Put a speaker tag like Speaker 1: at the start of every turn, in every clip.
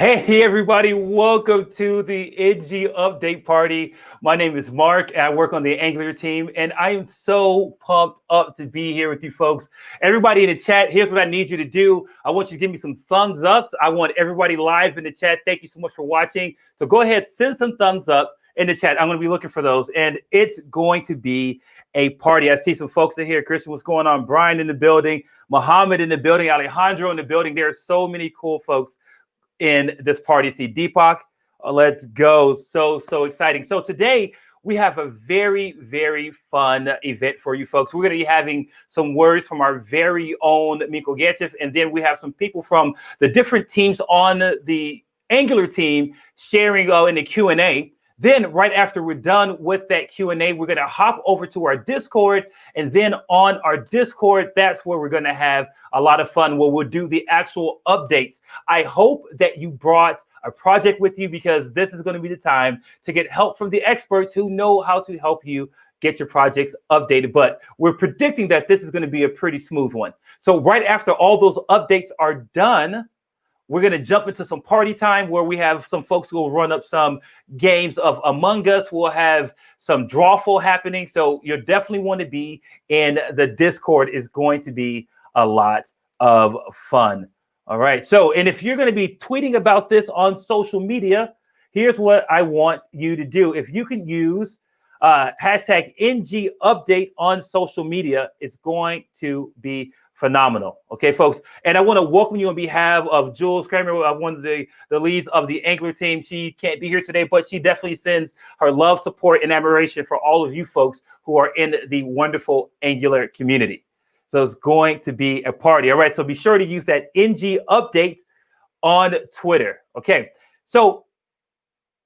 Speaker 1: Hey everybody, welcome to the ngUpdate party. My name is Mark and I work on the Angular team and I am so pumped up to be here with you folks. Everybody in the chat, here's what I need you to do. I want you to give me some thumbs ups. I want everybody live in the chat. Thank you so much for watching. So go ahead, send some thumbs up in the chat. I'm going to be looking for those and it's going to be a party. I see some folks in here. Christian, what's going on? Brian in the building, Muhammad in the building, Alejandro in the building. There are so many cool folks in this party. See Deepak, let's go. So exciting. So today we have a very fun event for you folks. We're going to be having some words from our very own ngUpdate, and then we have some people from the different teams on the Angular team sharing in the Q&A. Then right after we're done with that Q&A, we're going to hop over to our Discord. And then on our Discord, that's where we're going to have a lot of fun where we'll do the actual updates. I hope that you brought a project with you because this is going to be the time to get help from the experts who know how to help you get your projects updated. But we're predicting that this is going to be a pretty smooth one. So right after all those updates are done, we're going to jump into some party time where we have some folks who will run up some games of Among Us. We'll have some drawful happening. So you definitely want to be in the Discord. Is going to be a lot of fun. All right. So, and if you're going to be tweeting about this on social media, here's what I want you to do. If you can use hashtag ngUpdate on social media, it's going to be phenomenal. Okay, folks. And I want to welcome you on behalf of Jules Kramer, one of the leads of the Angular team. She can't be here today, but she definitely sends her love, support, and admiration for all of you folks who are in the wonderful Angular community. So it's going to be a party. All right, so be sure to use that ngUpdate on Twitter. Okay, so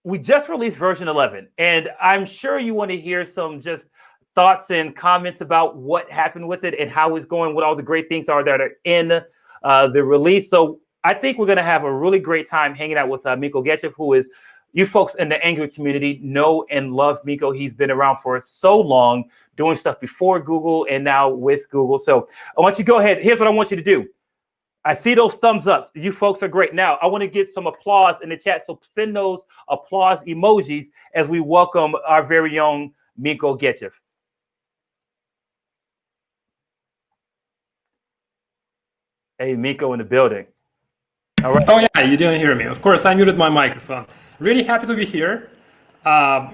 Speaker 1: we just released version 11, and I'm sure you want to hear some just thoughts and comments about what happened with it and how it's going, what all the great things are that are in the release. So I think we're going to have a really great time hanging out with ngUpdate, who is, you folks in the Angular community know and love Miko. He's been around for so long, doing stuff before Google and now with Google. So I want you to go ahead. Here's what I want you to do. I see those thumbs up. You folks are great. Now, I want to get some applause in the chat. So send those applause emojis as we welcome our very own ngUpdate. Hey, Miko in the building.
Speaker 2: All right. Oh, yeah, you didn't hear me. Of course, I muted my microphone. Really happy to be here.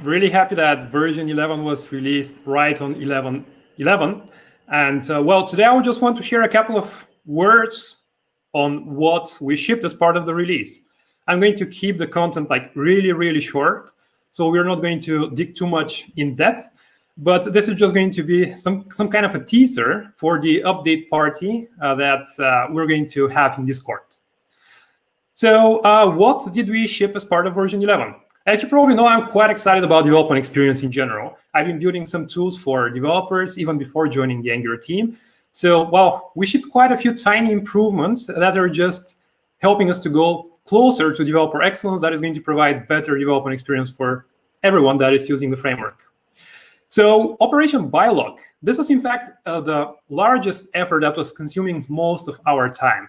Speaker 2: Really happy that version 11 was released right on 11.11. And well, today I would just want to share a couple of words on what we shipped as part of the release. I'm going to keep the content like really short. So we're not going to dig too much in depth. But this is just going to be some kind of a teaser for the update party that we're going to have in Discord. So what did we ship as part of version 11? As you probably know, I'm quite excited about development experience in general. I've been building some tools for developers even before joining the Angular team. So, well, we shipped quite a few tiny improvements that are just helping us to go closer to developer excellence that is going to provide better development experience for everyone that is using the framework. So Operation Bylog, this was in fact the largest effort that was consuming most of our time.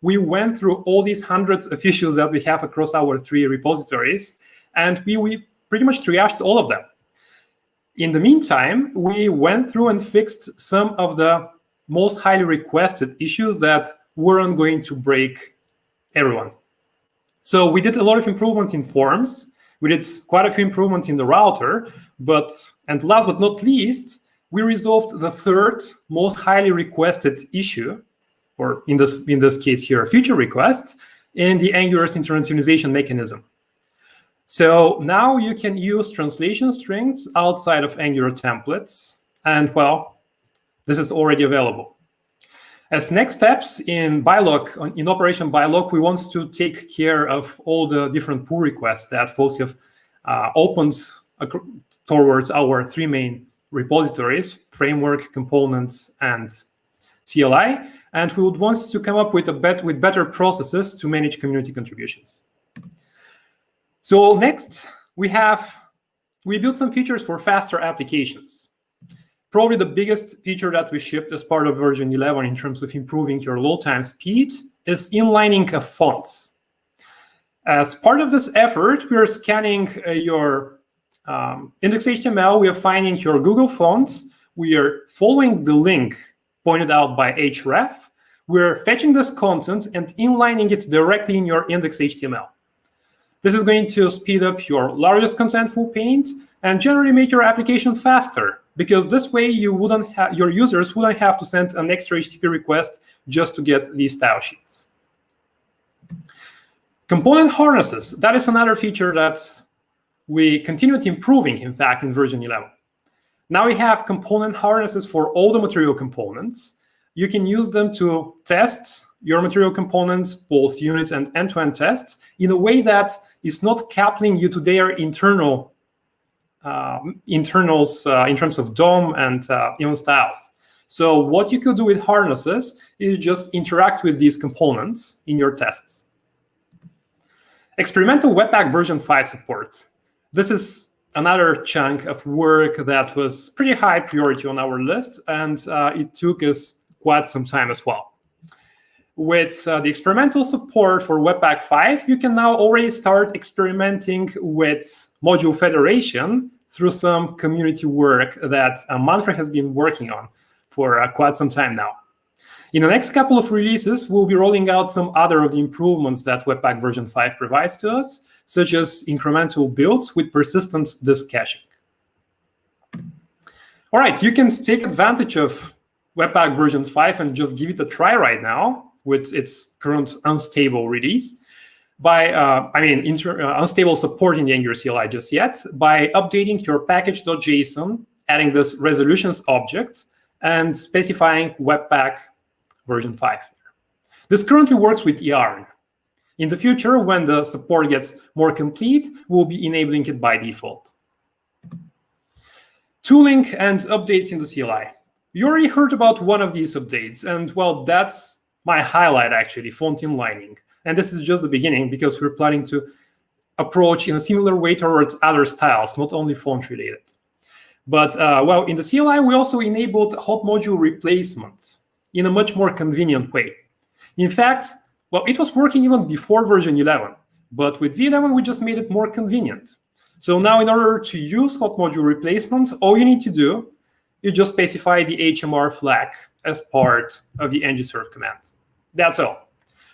Speaker 2: We went through all these hundreds of issues that we have across our 3 repositories, and we pretty much triaged all of them. In the meantime, we went through and fixed some of the most highly requested issues that weren't going to break everyone. So we did a lot of improvements in forms. We did quite a few improvements in the router, and last but not least, we resolved the 3rd most highly requested issue, or in this case here, a feature request, in the Angular's internationalization mechanism. So now you can use translation strings outside of Angular templates, and well, this is already available. As next steps in Operation Bylog, we want to take care of all the different pull requests that folks have opened towards our 3 main repositories: framework, components, and CLI. And we would want to come up with better processes to manage community contributions. So next, we built some features for faster applications. Probably the biggest feature that we shipped as part of version 11 in terms of improving your load time speed is inlining of fonts. As part of this effort, we are scanning your index.html. We are finding your Google fonts. We are following the link pointed out by href. We're fetching this content and inlining it directly in your index.html. This is going to speed up your largest contentful paint and generally make your application faster, because this way your users wouldn't have to send an extra HTTP request just to get these style sheets. Component harnesses, that is another feature that we continued improving, in fact, in version 11. Now we have component harnesses for all the material components. You can use them to test your material components, both unit and end-to-end tests, in a way that is not coupling you to their internals in terms of DOM and even styles. So what you could do with harnesses is just interact with these components in your tests. Experimental Webpack version 5 support. This is another chunk of work that was pretty high priority on our list, and it took us quite some time as well. With the experimental support for Webpack 5, you can now already start experimenting with module federation through some community work that Manfred has been working on for quite some time now. In the next couple of releases, we'll be rolling out some other of the improvements that Webpack version 5 provides to us, such as incremental builds with persistent disk caching. All right, you can take advantage of Webpack version 5 and just give it a try right now with its current unstable release by, unstable support in the Angular CLI just yet, by updating your package.json, adding this resolutions object, and specifying Webpack version 5. This currently works with yarn. In the future, when the support gets more complete, we'll be enabling it by default. Tooling and updates in the CLI. You already heard about one of these updates, and well, that's my highlight actually, font inlining. And this is just the beginning, because we're planning to approach in a similar way towards other styles, not only font related. But well, in the CLI, we also enabled hot module replacements in a much more convenient way. In fact, well, it was working even before version 11, but with V11, we just made it more convenient. So now in order to use hot module replacement, all you need to do is just specify the HMR flag as part of the ngserve command. That's all.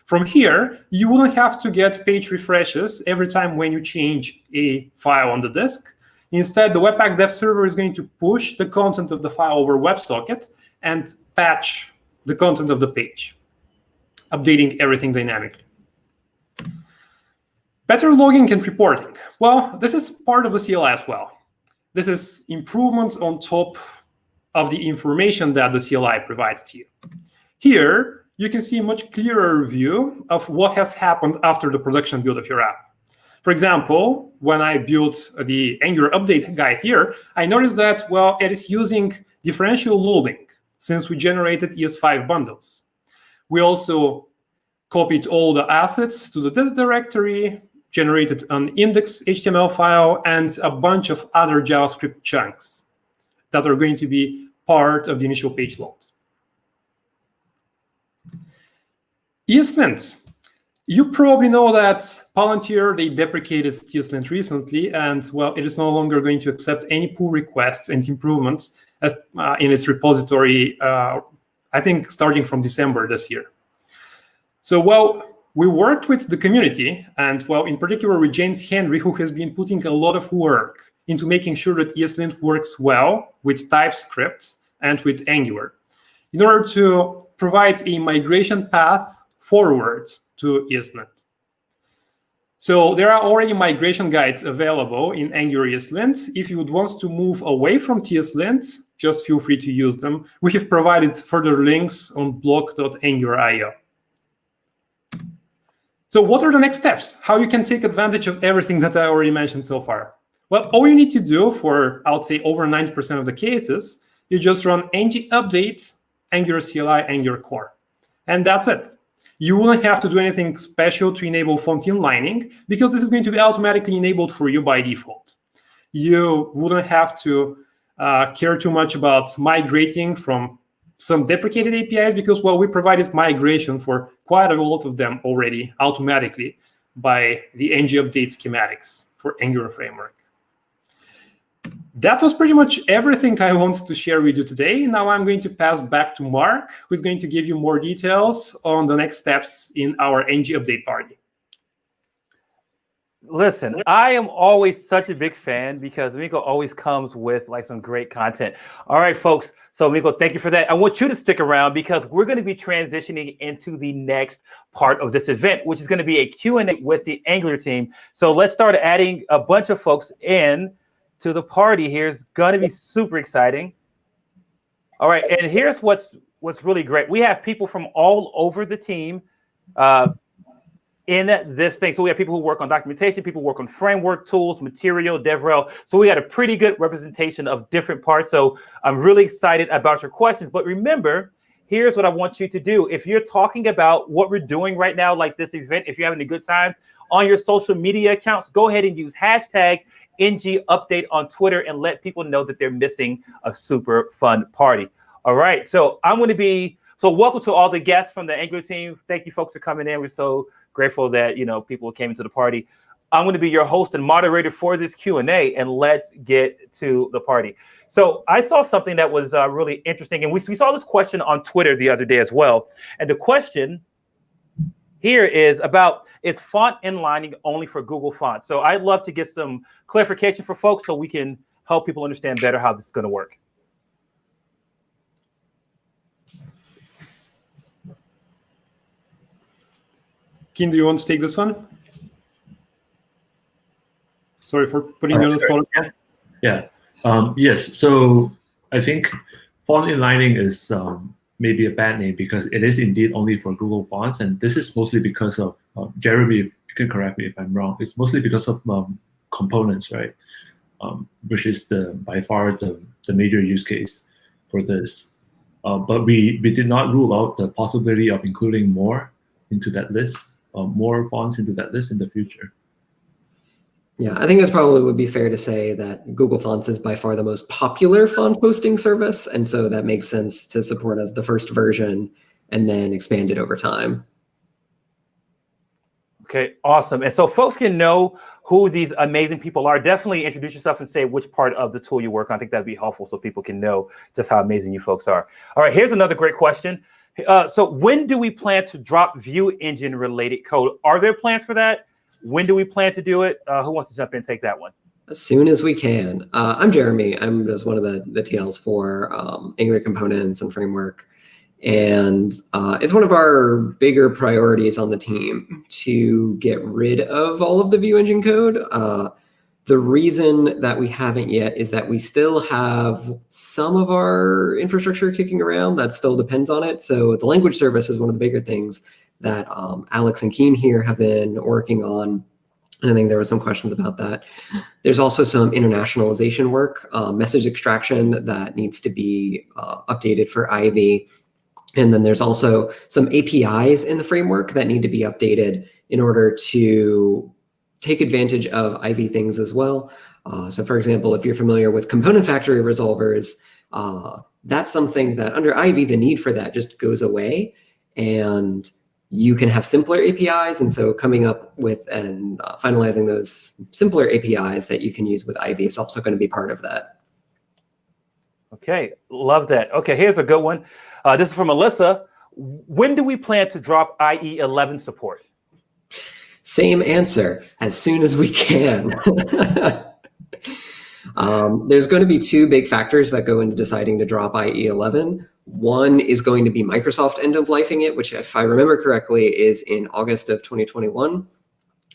Speaker 2: From here, you wouldn't have to get page refreshes every time when you change a file on the disk. Instead, the Webpack dev server is going to push the content of the file over WebSocket and patch the content of the page, updating everything dynamically. Better logging and reporting. Well, this is part of the CLI as well. This is improvements on top of the information that the CLI provides to you. Here, you can see a much clearer view of what has happened after the production build of your app. For example, when I built the Angular update guide here, I noticed that, well, it is using differential loading since we generated ES5 bundles. We also copied all the assets to the disk directory, generated an index.html file, and a bunch of other JavaScript chunks that are going to be part of the initial page load. ESLint. You probably know that Palantir, they deprecated ESLint recently, and well, it is no longer going to accept any pull requests and improvements as, in its repository, I think starting from December this year. So, well, we worked with the community, and well, in particular with James Henry, who has been putting a lot of work into making sure that ESLint works well with TypeScript and with Angular, in order to provide a migration path forward to ESLint. So there are already migration guides available in Angular ESLint. If you would want to move away from TSLint, just feel free to use them. We have provided further links on blog.angular.io. So what are the next steps? How you can take advantage of everything that I already mentioned so far? Well, all you need to do for, I would say, over 90% of the cases, you just run ngUpdate, Angular CLI, Angular Core. And that's it. You wouldn't have to do anything special to enable font inlining, because this is going to be automatically enabled for you by default. You wouldn't have to care too much about migrating from some deprecated APIs, because, well, we provided migration for quite a lot of them already automatically by the ngUpdate schematics for Angular framework. That was pretty much everything I wanted to share with you today. Now I'm going to pass back to Mark, who's going to give you more details on the next steps in our ngUpdate party.
Speaker 1: Listen, I am always such a big fan because Miko always comes with like some great content. All right, folks. So Miko, thank you for that. I want you to stick around because we're going to be transitioning into the next part of this event, which is going to be a Q&A with the Angular team. So let's start adding a bunch of folks in to the party here. It's going to be super exciting. All right, and here's what's really great. We have people from all over the team in this thing. So we have people who work on documentation, people who work on framework, tools, material, DevRel. So we got a pretty good representation of different parts. So I'm really excited about your questions. But remember, here's what I want you to do. If you're talking about what we're doing right now, like this event, if you're having a good time on your social media accounts, go ahead and use hashtag ngUpdate on Twitter and let people know that they're missing a super fun party. All right. So welcome to all the guests from the Angular team. Thank you folks for coming in. We're so grateful that, people came into the party. I'm going to be your host and moderator for this Q&A, and let's get to the party. So I saw something that was really interesting, and we saw this question on Twitter the other day as well. And the question here is about, is font inlining only for Google Fonts? So I'd love to get some clarification for folks so we can help people understand better how this is going to work.
Speaker 2: Kim, do you want to take this one? Sorry for putting you on the spot.
Speaker 3: Yeah. Yes. So I think font inlining is maybe a bad name because it is indeed only for Google Fonts, and this is mostly because of Jeremy. If you can correct me if I'm wrong. It's mostly because of components, right? Which is by far the major use case for this. But we did not rule out the possibility of including more into that list. More fonts into that list in the future.
Speaker 4: Yeah, I think it probably would be fair to say that Google Fonts is by far the most popular font hosting service, and so that makes sense to support as the first version and then expand it over time.
Speaker 1: Okay, awesome. And so folks can know who these amazing people are. Definitely introduce yourself and say which part of the tool you work on. I think that'd be helpful so people can know just how amazing you folks are. All right, here's another great question. So when do we plan to drop View Engine related code? Are there plans for that? When do we plan to do it? Who wants to jump in and take that one?
Speaker 4: As soon as we can. I'm Jeremy. I'm just one of the TLs for Angular components and framework. And it's one of our bigger priorities on the team to get rid of all of the View Engine code. The reason that we haven't yet is that we still have some of our infrastructure kicking around that still depends on it. So the language service is one of the bigger things that Alex and Keen here have been working on. And I think there were some questions about that. There's also some internationalization work, message extraction that needs to be updated for Ivy. And then there's also some APIs in the framework that need to be updated in order to take advantage of Ivy things as well. So for example, if you're familiar with component factory resolvers, that's something that under Ivy, the need for that just goes away. And you can have simpler APIs. And so coming up with and finalizing those simpler APIs that you can use with Ivy is also going to be part of that.
Speaker 1: Okay, love that. Okay, here's a good one. This is from Alyssa. When do we plan to drop IE 11 support?
Speaker 4: Same answer, as soon as we can. There's going to be two big factors that go into deciding to drop IE 11. One is going to be Microsoft end-of-lifing it, which if I remember correctly is in August of 2021.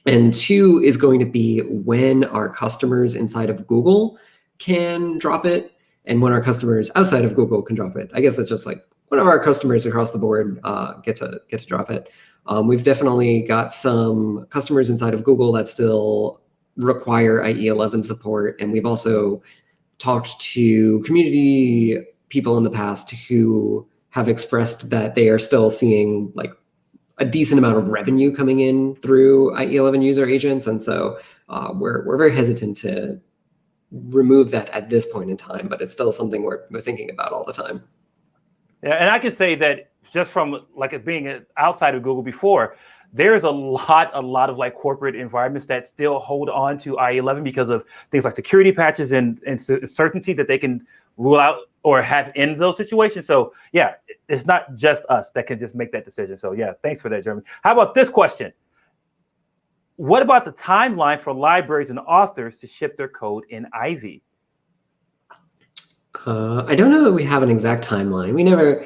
Speaker 4: And two is going to be when our customers inside of Google can drop it and when our customers outside of Google can drop it. I guess that's just like when our customers across the board get to drop it. We've definitely got some customers inside of Google that still require IE 11 support. And we've also talked to community people in the past who have expressed that they are still seeing like a decent amount of revenue coming in through IE 11 user agents. And so we're very hesitant to remove that at this point in time, but it's still something we're thinking about all the time.
Speaker 1: Yeah, and I can say that just from like it being outside of Google before, there's a lot of like corporate environments that still hold on to IE11 because of things like security patches and certainty that they can rule out or have in those situations. So yeah, it's not just us that can just make that decision. So yeah, thanks for that, Jeremy. How about this question? What about the timeline for libraries and authors to ship their code in Ivy?
Speaker 4: I don't know that we have an exact timeline. We never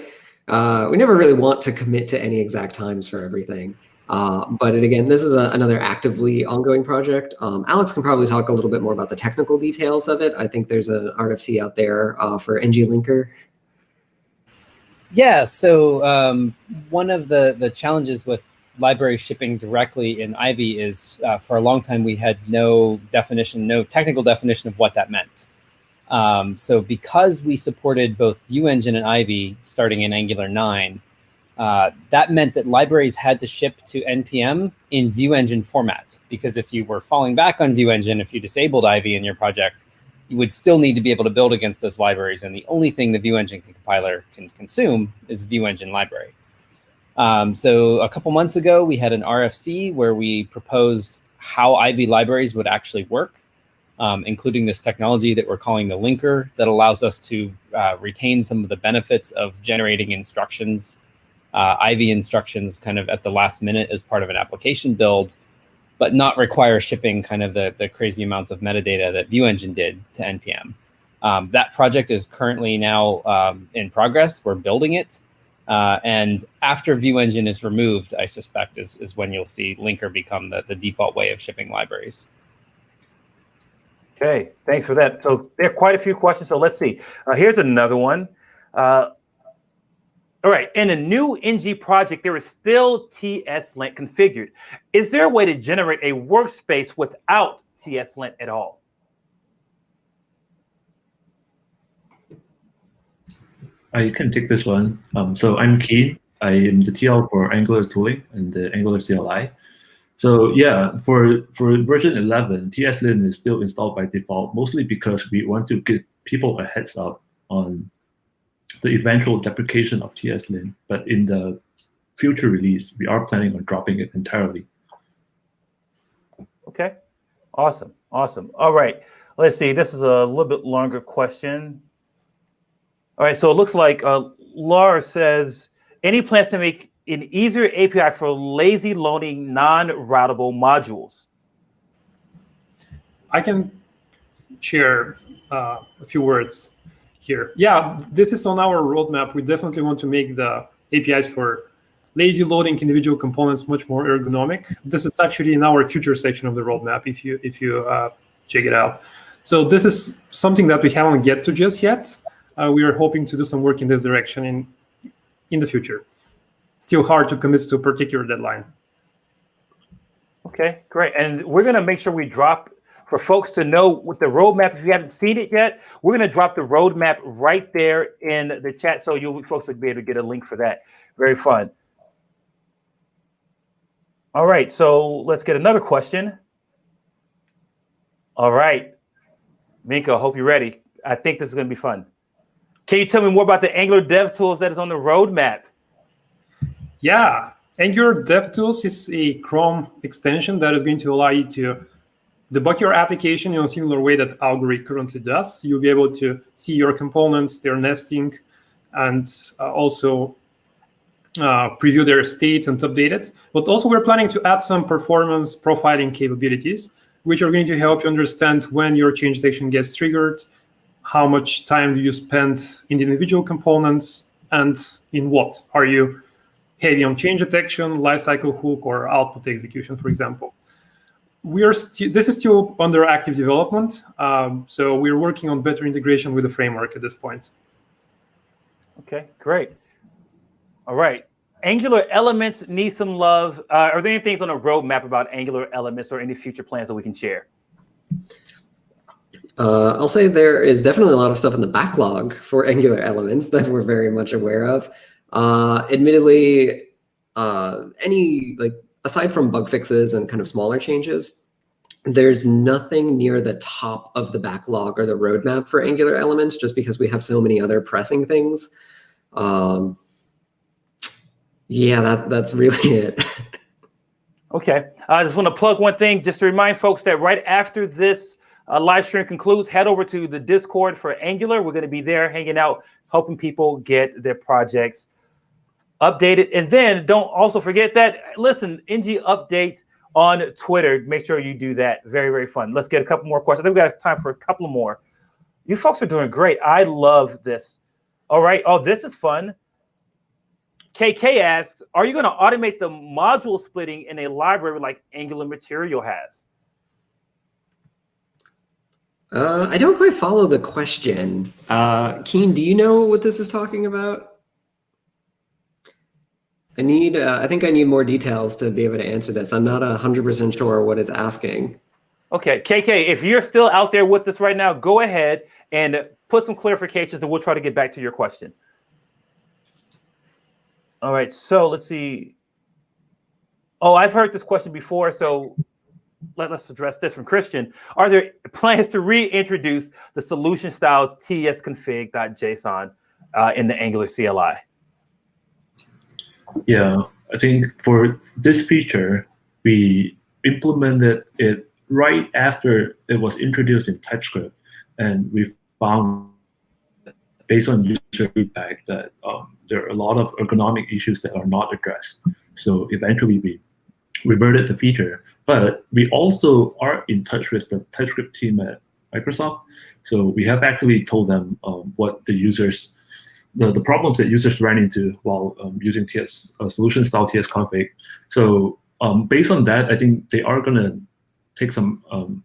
Speaker 4: really want to commit to any exact times for everything. But again, this is another actively ongoing project. Alex can probably talk a little bit more about the technical details of it. I think there's an RFC out there for ngLinker.
Speaker 5: Yeah, so one of the challenges with library shipping directly in Ivy is for a long time we had no technical definition of what that meant. So because we supported both Vue Engine and Ivy starting in Angular 9, that meant that libraries had to ship to NPM in Vue Engine format, because if you were falling back on Vue Engine, if you disabled Ivy in your project, you would still need to be able to build against those libraries. And the only thing the Vue Engine compiler can consume is Vue Engine library. So a couple months ago, we had an RFC where we proposed how Ivy libraries would actually work, including this technology that we're calling the linker that allows us to retain some of the benefits of generating instructions, Ivy instructions kind of at the last minute as part of an application build, but not require shipping kind of the crazy amounts of metadata that Vue Engine did to NPM. That project is currently now in progress. We're building it. And after Vue Engine is removed, I suspect is when you'll see linker become the default way of shipping libraries.
Speaker 1: Okay, thanks for that. So there are quite a few questions. So let's see. Here's another one. All right, in a new ng project, there is still TSLint configured. Is there a way to generate a workspace without TSLint at all?
Speaker 3: I can take this one. So I'm Keen. I am the TL for Angular tooling and the Angular CLI. So yeah, for version 11, TSLint is still installed by default, mostly because we want to give people a heads up on the eventual deprecation of TSLint. But in the future release, we are planning on dropping it entirely.
Speaker 1: Okay, awesome. All right, let's see. This is a little bit longer question. All right, so it looks like Laura says, any plans to make an easier API for lazy loading non-routable modules?
Speaker 2: I can share a few words here. Yeah, this is on our roadmap. We definitely want to make the APIs for lazy loading individual components much more ergonomic. This is actually in our future section of the roadmap if you check it out. So this is something that we haven't get to just yet. We are hoping to do some work in this direction in the future. Still hard to commit to a particular deadline.
Speaker 1: Okay, great. And we're going to make sure we drop, for folks to know what the roadmap, if you haven't seen it yet, we're going to drop the roadmap right there in the chat, so you folks will be able to get a link for that. Very fun. All right, so let's get another question. All right, Minko, hope you're ready. I think this is going to be fun. Can you tell me more about the Angular DevTools that is on the roadmap?
Speaker 2: Yeah, Angular DevTools is a Chrome extension that is going to allow you to debug your application in a similar way that Augury currently does. You'll be able to see your components, their nesting, and also preview their state and update it. But also we're planning to add some performance profiling capabilities, which are going to help you understand when your change detection gets triggered, how much time do you spend in the individual components, and in what. Are you heavy on change detection, lifecycle hook, or output execution, for example? This is still under active development, so we're working on better integration with the framework at this point.
Speaker 1: Okay, great. All right. Angular Elements need some love. Are there any things on the roadmap about Angular Elements or any future plans that we can share?
Speaker 4: I'll say there is definitely a lot of stuff in the backlog for Angular Elements that we're very much aware of. Admittedly, aside from bug fixes and kind of smaller changes, there's nothing near the top of the backlog or the roadmap for Angular Elements, just because we have so many other pressing things. Yeah, that's really it.
Speaker 1: Okay. I just want to plug one thing just to remind folks that right after this live stream concludes, head over to the Discord for Angular. We're going to be there hanging out, helping people get their projects updated. And then don't also forget that, listen, ngUpdate on Twitter. Make sure you do that. Very, very fun. Let's get a couple more questions. I think we got time for a couple more. You folks are doing great. I love this. All right. Oh, this is fun. KK asks, are you going to automate the module splitting in a library like Angular Material has?
Speaker 4: I don't quite follow the question. Keen, do you know what this is talking about? I think I need more details to be able to answer this. I'm not 100% sure what it's asking.
Speaker 1: Okay, KK, if you're still out there with us right now, go ahead and put some clarifications and we'll try to get back to your question. All right, so let's see. Oh, I've heard this question before, so let's address this from Christian. Are there plans to reintroduce the solution style tsconfig.json in the Angular CLI?
Speaker 3: Yeah, I think for this feature, we implemented it right after it was introduced in TypeScript, and we found, based on user feedback, that there are a lot of ergonomic issues that are not addressed. So eventually we reverted the feature, but we also are in touch with the TypeScript team at Microsoft. So we have actually told them what the users, the problems that users ran into while using solution style tsconfig. So based on that, I think they are going to take some,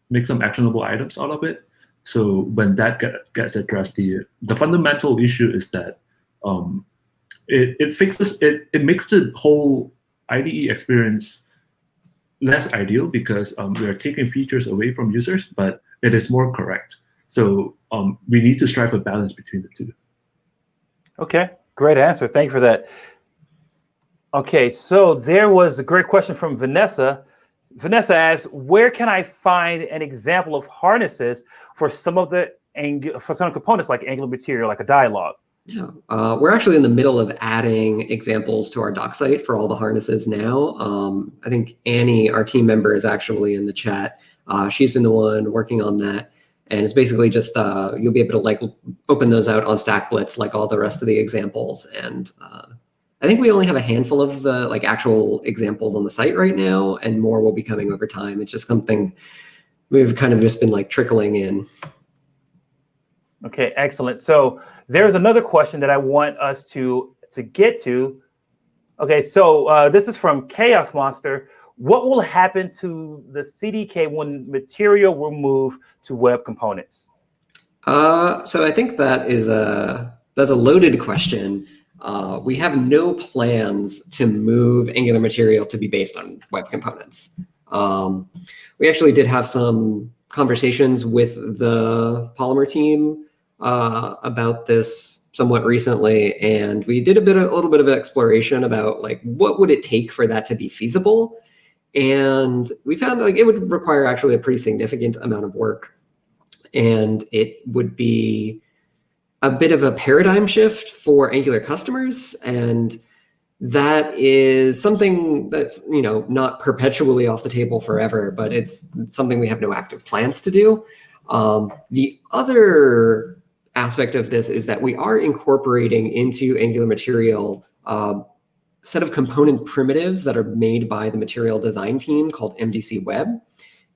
Speaker 3: make some actionable items out of it. So when that gets addressed, the fundamental issue is that it makes the whole IDE experience less ideal because we are taking features away from users, but it is more correct. So we need to strive for balance between the two.
Speaker 1: Okay, great answer. Thank you for that. Okay, so there was a great question from Vanessa. Vanessa asks, where can I find an example of harnesses for some of the components like Angular Material, like a dialog?
Speaker 4: Yeah, we're actually in the middle of adding examples to our doc site for all the harnesses now. I think Annie, our team member, is actually in the chat. She's been the one working on that. And it's basically just, you'll be able to like open those out on StackBlitz like all the rest of the examples. And I think we only have a handful of the like actual examples on the site right now, and more will be coming over time. It's just something we've kind of just been like trickling in.
Speaker 1: Okay, excellent. So there's another question that I want us to get to. Okay, so this is from Chaos Monster. What will happen to the CDK when Material will move to web components?
Speaker 4: So I think that's a loaded question. We have no plans to move Angular Material to be based on web components. We actually did have some conversations with the Polymer team about this somewhat recently, and we did a little bit of exploration about like what would it take for that to be feasible. And we found like it would require actually a pretty significant amount of work, and it would be a bit of a paradigm shift for Angular customers. And that is something that's, you know, not perpetually off the table forever, but it's something we have no active plans to do. The other aspect of this is that we are incorporating into Angular Material set of component primitives that are made by the material design team called MDC Web.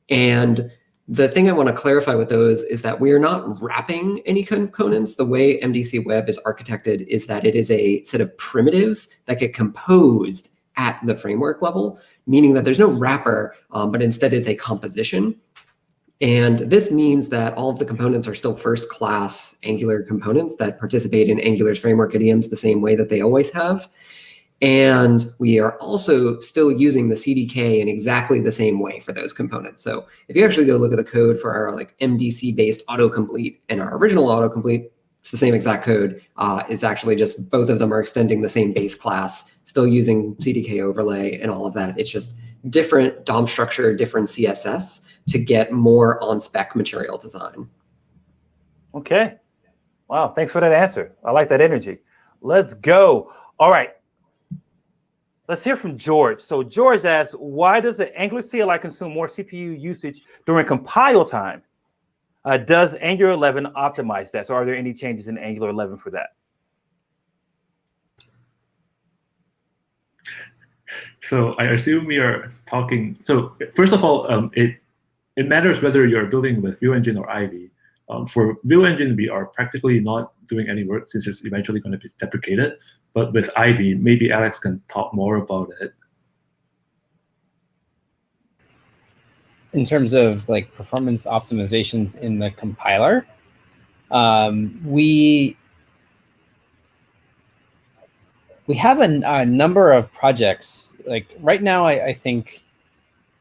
Speaker 4: And the thing I want to clarify with those is that we are not wrapping any components. The way MDC Web is architected is that it is a set of primitives that get composed at the framework level, meaning that there's no wrapper, but instead it's a composition. And this means that all of the components are still first-class Angular components that participate in Angular's framework idioms the same way that they always have. And we are also still using the CDK in exactly the same way for those components. So if you actually go look at the code for our like MDC-based autocomplete and our original autocomplete, it's the same exact code. It's actually just both of them are extending the same base class, still using CDK overlay and all of that. It's just different DOM structure, different CSS to get more on-spec material design.
Speaker 1: Okay. Wow, thanks for that answer. I like that energy. Let's go. All right. let's hear from George. So George asks, why does the Angular CLI consume more CPU usage during compile time? Does Angular 11 optimize that? So are there any changes in Angular 11 for that?
Speaker 3: So I assume we are talking. So first of all, it matters whether you're building with Vue Engine or Ivy. For Vue Engine, we are practically not doing any work since it's eventually going to be deprecated. But with Ivy, maybe Alex can talk more about it.
Speaker 5: In terms of like performance optimizations in the compiler, we have a number of projects. Like right now, I think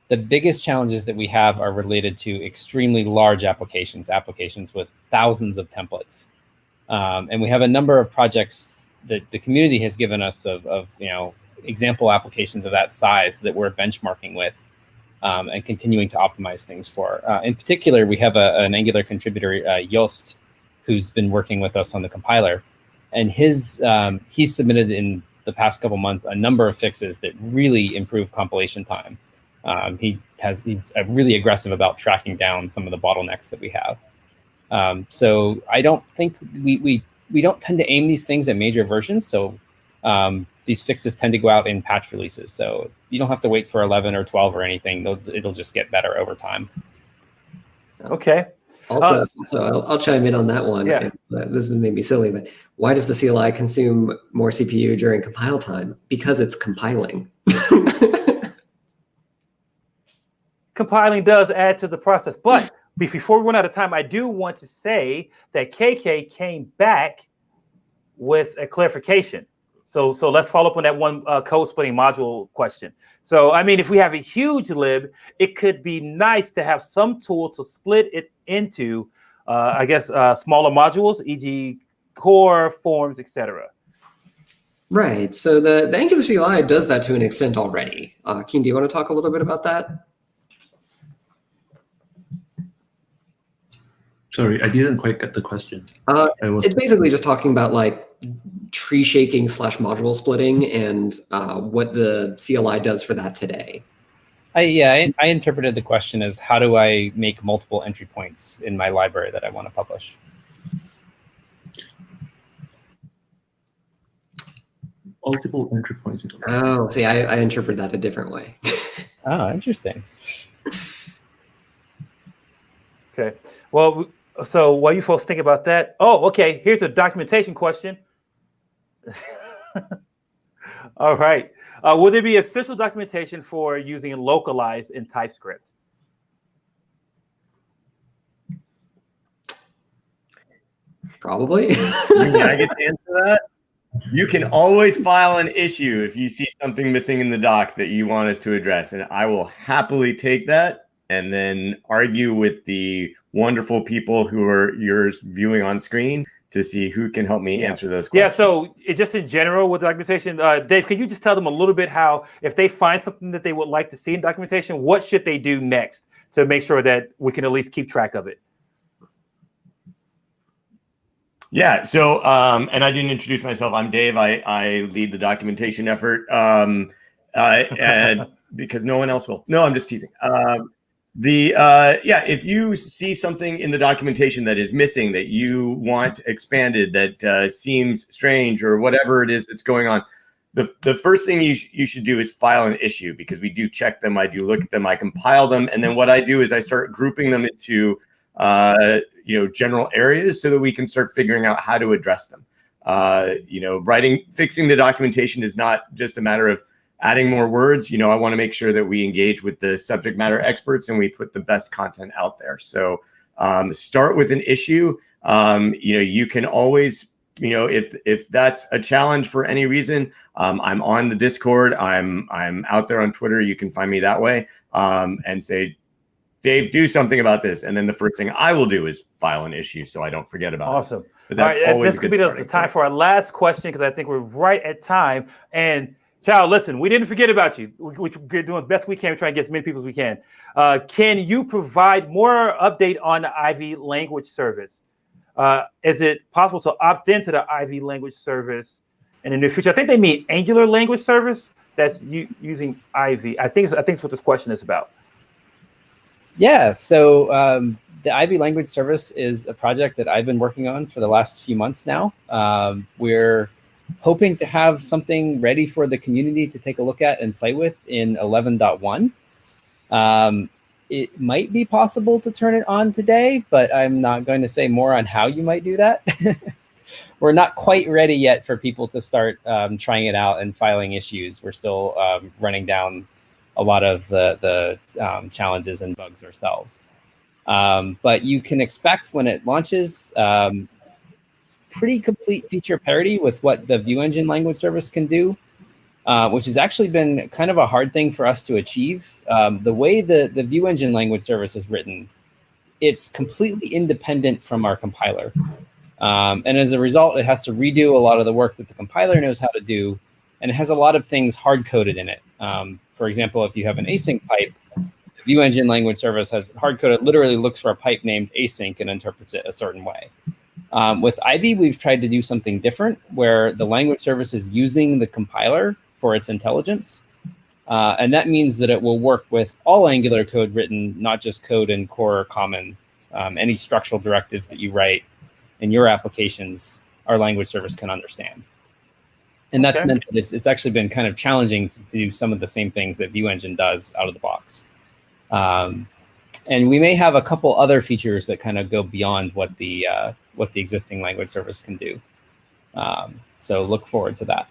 Speaker 5: the biggest challenges that we have are related to extremely large applications with thousands of templates. And we have a number of projects that the community has given us of example applications of that size that we're benchmarking with and continuing to optimize things for. In particular, we have an Angular contributor, Yost, who's been working with us on the compiler. And he's submitted in the past couple months a number of fixes that really improve compilation time. He's really aggressive about tracking down some of the bottlenecks that we have. So I don't think we don't tend to aim these things at major versions. So these fixes tend to go out in patch releases. So you don't have to wait for 11 or 12 or anything. It'll just get better over time.
Speaker 1: Okay.
Speaker 4: Also, I'll chime in on that one.
Speaker 1: Yeah.
Speaker 4: This may be silly, but why does the CLI consume more CPU during compile time? Because it's compiling.
Speaker 1: Compiling does add to the process. But before we run out of time, I do want to say that KK came back with a clarification. So let's follow up on that one code splitting module question. So, I mean, if we have a huge lib, it could be nice to have some tool to split it into, smaller modules, e.g. core, forms, etc.
Speaker 4: Right. So the Angular CLI does that to an extent already. Keen, do you want to talk a little bit about that?
Speaker 3: Sorry, I didn't quite get the question.
Speaker 4: It's basically just talking about like tree shaking / module splitting and what the CLI does for that today.
Speaker 5: I interpreted the question as how do I make multiple entry points in my library that I want to publish?
Speaker 3: Multiple entry points.
Speaker 4: Oh, see, I interpret that a different way.
Speaker 5: Oh, interesting.
Speaker 1: Okay. Well, so while you folks think about that, okay, here's a documentation question. All right. Will there be official documentation for using localize in TypeScript?
Speaker 4: Probably.
Speaker 6: I get to answer that. You can always file an issue if you see something missing in the docs that you want us to address, and I will happily take that and then argue with the wonderful people who are yours viewing on screen to see who can help me answer those questions.
Speaker 1: Yeah, so just in general with documentation, Dave, could you just tell them a little bit how, if they find something that they would like to see in documentation, what should they do next to make sure that we can at least keep track of it?
Speaker 6: Yeah, so, and I didn't introduce myself. I'm Dave. I lead the documentation effort because no one else will. No, I'm just teasing. If you see something in the documentation that is missing, that you want expanded, that seems strange or whatever it is that's going on, the first thing you should do is file an issue, because we do check them. I do look at them. I compile them. And then what I do is I start grouping them into general areas so that we can start figuring out how to address them. Fixing the documentation is not just a matter of adding more words. I want to make sure that we engage with the subject matter experts and we put the best content out there. So start with an issue. You can always, if that's a challenge for any reason, I'm on the Discord. I'm out there on Twitter. You can find me that way, and say, Dave, do something about this. And then the first thing I will do is file an issue so I don't forget about it.
Speaker 1: Awesome.
Speaker 6: But that's always
Speaker 1: this could be the time for our last question, because I think we're right at time. And Chow, listen, we didn't forget about you. We're doing the best we can. We're trying to get as many people as we can. Can you provide more update on the Ivy language service? Is it possible to opt into the Ivy language service? And in the future, I think they mean Angular language service. that's using Ivy? I think it's what this question is about.
Speaker 5: Yeah, so the Ivy Language Service is a project that I've been working on for the last few months now. We're hoping to have something ready for the community to take a look at and play with in 11.1. It might be possible to turn it on today, but I'm not going to say more on how you might do that. We're not quite ready yet for people to start trying it out and filing issues. We're still running down a lot of the challenges and bugs ourselves. But you can expect when it launches pretty complete feature parity with what the View Engine language service can do, which has actually been kind of a hard thing for us to achieve. The way the View Engine language service is written, it's completely independent from our compiler. And as a result, it has to redo a lot of the work that the compiler knows how to do, and it has a lot of things hard-coded in it. For example, if you have an async pipe, the View Engine language service has hard-coded, literally looks for a pipe named async and interprets it a certain way. With Ivy, we've tried to do something different, where the language service is using the compiler for its intelligence. And that means that it will work with all Angular code written, not just code in core or common. Any structural directives that you write in your applications, our language service can understand. And that's meant that it's actually been kind of challenging to do some of the same things that View Engine does out of the box. And we may have a couple other features that kind of go beyond what the existing language service can do. So look forward to that.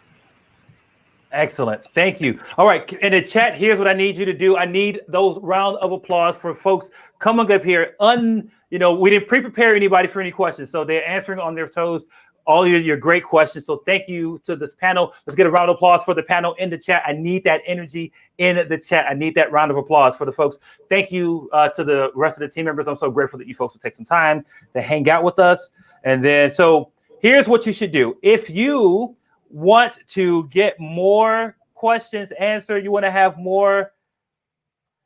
Speaker 1: Excellent. Thank you. All right. In the chat, here's what I need you to do. I need those round of applause for folks coming up here. We didn't pre-prepare anybody for any questions, so they're answering on their toes. All of your great questions. So thank you to this panel. Let's get a round of applause for the panel in the chat. I need that energy in the chat. I need that round of applause for the folks. Thank you to the rest of the team members. I'm so grateful that you folks will take some time to hang out with us. And then, so here's what you should do. If you want to get more questions answered, you want to have more,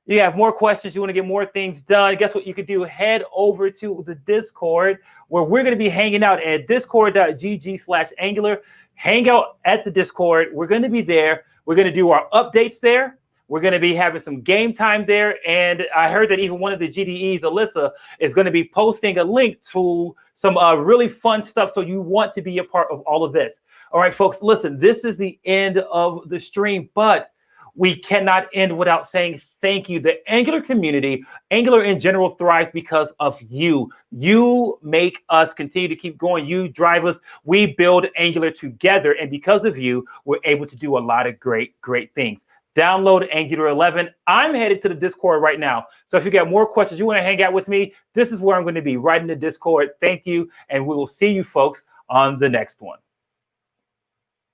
Speaker 1: you have more questions, you want to get more things done, guess what you could do? Head over to the Discord, where we're going to be hanging out at discord.gg/Angular. Hang out at the Discord. We're going to be there. We're going to do our updates there. We're going to be having some game time there. And I heard that even one of the GDEs, Alyssa, is going to be posting a link to some really fun stuff. So you want to be a part of all of this. All right, folks, listen, this is the end of the stream, but we cannot end without saying thank you. The Angular community, Angular in general, thrives because of you. You make us continue to keep going. You drive us. We build Angular together. And because of you, we're able to do a lot of great things. Download Angular 11. I'm headed to the Discord right now. So if you got more questions, you want to hang out with me, this is where I'm going to be, right in the Discord. Thank you. And we will see you folks on the next one.